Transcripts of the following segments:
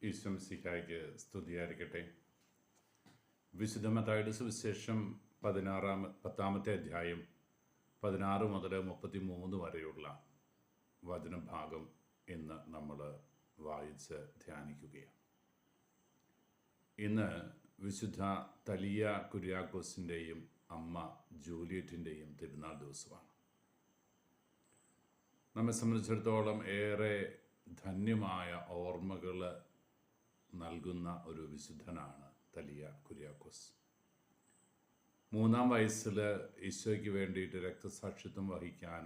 ഈശ്വംസിഹായ്ക്ക് സ്തുതിയായിരിക്കട്ടെ. വിശുദ്ധ മത്തായിയുടെ സുവിശേഷം 10-ാമത്തെ അധ്യായം 16 മുതൽ 33 വരെയുള്ള വചനഭാഗം ഇന്ന് നമ്മൾ വായിച്ച് ധ്യാനിക്കുകയാണ്. ഇന്ന് വിശുദ്ധ തലിയ കുര്യാക്കോസിൻ്റെയും അമ്മ ജൂലിയറ്റിൻ്റെയും തിരുനാൾ ദിവസമാണ്. നമ്മെ സംബന്ധിച്ചിടത്തോളം ഏറെ ധന്യമായ ഓർമ്മകൾ നൽകുന്ന ഒരു വിശുദ്ധനാണ് തലിയ കുര്യാക്കോസ്. 3-ാം വയസ്സിൽ ഈശോയ്ക്ക് വേണ്ടിയിട്ട് രക്തസാക്ഷിത്വം വഹിക്കാൻ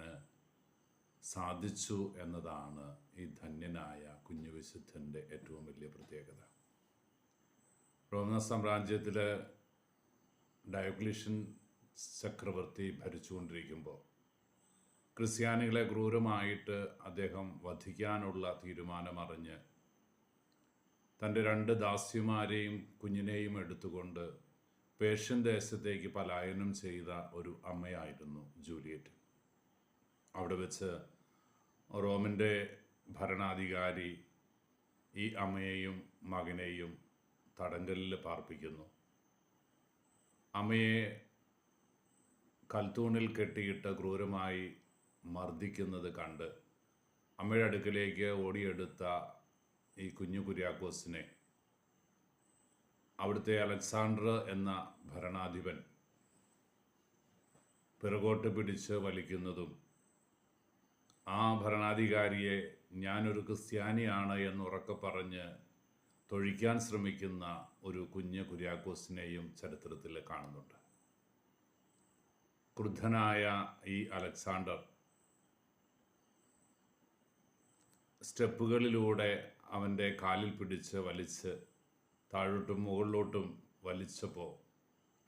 സാധിച്ചു എന്നതാണ് ഈ ധന്യനായ കുഞ്ഞു വിശുദ്ധൻ്റെ ഏറ്റവും വലിയ പ്രത്യേകത. റോമൻ സാമ്രാജ്യത്തിൽ ഡയോക്ലീഷ്യൻ ചക്രവർത്തി ഭരിച്ചുകൊണ്ടിരിക്കുമ്പോൾ ക്രിസ്ത്യാനികളെ ക്രൂരമായിട്ട് അദ്ദേഹം വധിക്കാനുള്ള തീരുമാനമറിഞ്ഞ് തൻ്റെ 2 ദാസിമാരെയും കുഞ്ഞിനെയും എടുത്തുകൊണ്ട് പേർഷ്യൻ ദേശത്തേക്ക് പലായനം ചെയ്ത ഒരു അമ്മയായിരുന്നു ജൂലിയറ്റ്. അവിടെ വെച്ച് റോമിൻ്റെ ഭരണാധികാരി ഈ അമ്മയെയും മകനെയും തടങ്കലിൽ പാർപ്പിക്കുന്നു. അമ്മയെ കൽത്തൂണിൽ കെട്ടിയിട്ട് ക്രൂരമായി മർദ്ദിക്കുന്നത് കണ്ട് അമ്മയുടെ അടുക്കലേക്ക് ഓടിയെടുത്ത ഈ കുഞ്ഞു കുര്യാക്കോസിനെ അവിടുത്തെ അലക്സാണ്ടർ എന്ന ഭരണാധിപൻ പിറകോട്ട് പിടിച്ച് വലിക്കുന്നതും ആ ഭരണാധികാരിയെ ഞാനൊരു ക്രിസ്ത്യാനിയാണ് എന്നുറക്കെ പറഞ്ഞ് തൊഴിക്കാൻ ശ്രമിക്കുന്ന ഒരു കുഞ്ഞു കുര്യാക്കോസിനെയും ചരിത്രത്തിൽ കാണുന്നുണ്ട്. ക്രുദ്ധനായ ഈ അലക്സാണ്ടർ സ്റ്റെപ്പുകളിലൂടെ അവൻ്റെ കാലിൽ പിടിച്ച് വലിച്ച് താഴോട്ടും മുകളിലോട്ടും വലിച്ചപ്പോൾ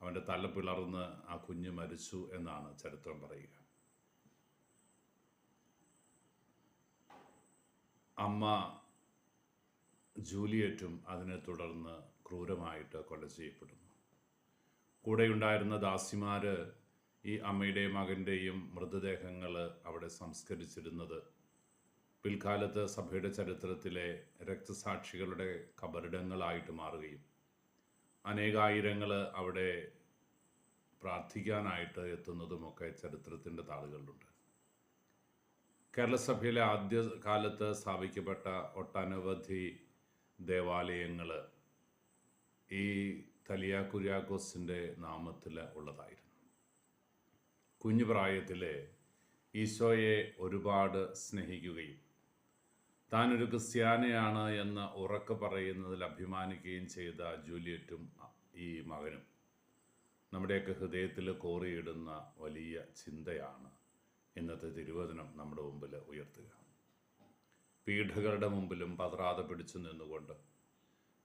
അവൻ്റെ തല പിളർന്ന് ആ കുഞ്ഞ് മരിച്ചു എന്നാണ് ചരിത്രം പറയുക. അമ്മ ജൂലിയറ്റും അതിനെ തുടർന്ന് ക്രൂരമായിട്ട് കൊല ചെയ്യപ്പെടുന്നു. കൂടെയുണ്ടായിരുന്ന ദാസിമാർ ഈ അമ്മയുടെയും മകൻ്റെയും മൃതദേഹങ്ങൾ അവിടെ സംസ്കരിച്ചിരുന്നത് പിൽക്കാലത്ത് സഭയുടെ ചരിത്രത്തിലെ രക്തസാക്ഷികളുടെ കബറിടങ്ങളായിട്ട് മാറുകയും അനേകായിരങ്ങൾ അവിടെ പ്രാർത്ഥിക്കാനായിട്ട് എത്തുന്നതുമൊക്കെ ചരിത്രത്തിൻ്റെ താളുകളിലുണ്ട്. കേരളസഭയിലെ ആദ്യ കാലത്ത് സ്ഥാപിക്കപ്പെട്ട ഒട്ടനവധി ദേവാലയങ്ങൾ ഈ തലിയ കുര്യാക്കോസിൻ്റെ നാമത്തിൽ ഉള്ളതായിരുന്നു. കുഞ്ഞു പ്രായത്തിൽ ഈശോയെ ഒരുപാട് സ്നേഹിക്കുകയും താനൊരു ക്രിസ്ത്യാനിയാണ് എന്ന് ഉറക്കെ പറയുന്നതിൽ അഭിമാനിക്കുകയും ചെയ്ത ജൂലിയറ്റും ഈ മകനും നമ്മുടെയൊക്കെ ഹൃദയത്തിൽ കോറിയിടുന്ന വലിയ ചിന്തയാണ് ഇന്നത്തെ തിരുവചനം നമ്മുടെ മുമ്പിൽ ഉയർത്തുക. പീഡകളുടെ മുമ്പിലും പതറാതെ പിടിച്ചു നിന്നുകൊണ്ട്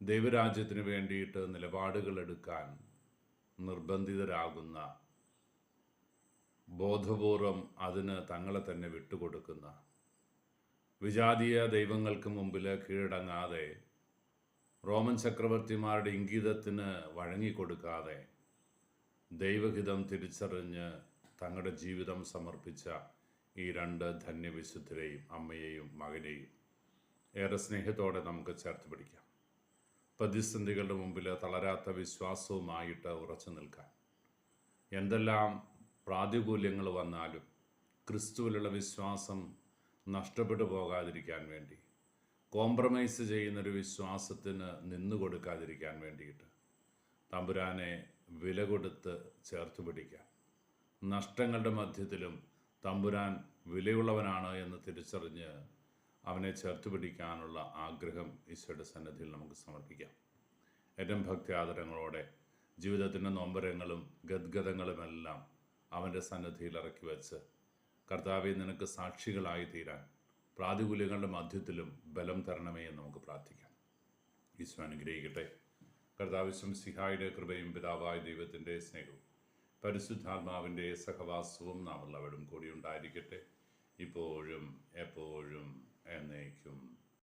ദൈവരാജ്യത്തിന് വേണ്ടിയിട്ട് നിലപാടുകൾ എടുക്കാൻ നിർബന്ധിതരാകുന്ന, ബോധപൂർവം അതിന് തങ്ങളെ തന്നെ വിട്ടുകൊടുക്കുന്ന, വിജാതീയ ദൈവങ്ങൾക്ക് മുമ്പിൽ കീഴടങ്ങാതെ റോമൻ ചക്രവർത്തിമാരുടെ ഇംഗിതത്തിന് വഴങ്ങിക്കൊടുക്കാതെ ദൈവഹിതം തിരിച്ചറിഞ്ഞ് തങ്ങളുടെ ജീവിതം സമർപ്പിച്ച ഈ 2 ധന്യവിശുദ്ധരെയും അമ്മയെയും മകനെയും ഏറെ സ്നേഹത്തോടെ നമുക്ക് ചേർത്ത് പിടിക്കാം. പ്രതിസന്ധികളുടെ മുമ്പിൽ തളരാത്ത വിശ്വാസവുമായിട്ട് ഉറച്ചു നിൽക്കാൻ, എന്തെല്ലാം പ്രാതികൂല്യങ്ങൾ വന്നാലും ക്രിസ്തുവിലുള്ള വിശ്വാസം നഷ്ടപ്പെട്ടു പോകാതിരിക്കാൻ വേണ്ടി, കോംപ്രമൈസ് ചെയ്യുന്നൊരു വിശ്വാസത്തിന് നിന്നു കൊടുക്കാതിരിക്കാൻ വേണ്ടിയിട്ട് തമ്പുരാനെ വില കൊടുത്ത് ചേർത്ത് പിടിക്കാൻ, നഷ്ടങ്ങളുടെ മധ്യത്തിലും തമ്പുരാൻ വിലയുള്ളവനാണ് എന്ന് തിരിച്ചറിഞ്ഞ് അവനെ ചേർത്ത് പിടിക്കാനുള്ള ആഗ്രഹം ഈശോയുടെ സന്നിധിയിൽ നമുക്ക് സമർപ്പിക്കാം. ഏറ്റവും ഭക്തി ആദരങ്ങളോടെ ജീവിതത്തിൻ്റെ നൊമ്പരങ്ങളും ഗദ്ഗതങ്ങളുമെല്ലാം അവൻ്റെ സന്നിധിയിൽ ഇറക്കി വെച്ച്, കർത്താവെ നിനക്ക് സാക്ഷികളായി തീരാൻ പ്രാതികൂല്യങ്ങളുടെ മധ്യത്തിലും ബലം തരണമേ എന്ന് നമുക്ക് പ്രാർത്ഥിക്കാം. ഈശോ അനുഗ്രഹിക്കട്ടെ. കർത്താവ് ശംസിഹായുടെ കൃപയും പിതാവായ ദൈവത്തിൻ്റെ സ്നേഹവും പരിശുദ്ധാത്മാവിൻ്റെ സഹവാസവും നാം എല്ലാവരും കൂടി ഉണ്ടായിരിക്കട്ടെ, ഇപ്പോഴും എപ്പോഴും എന്നേക്കും.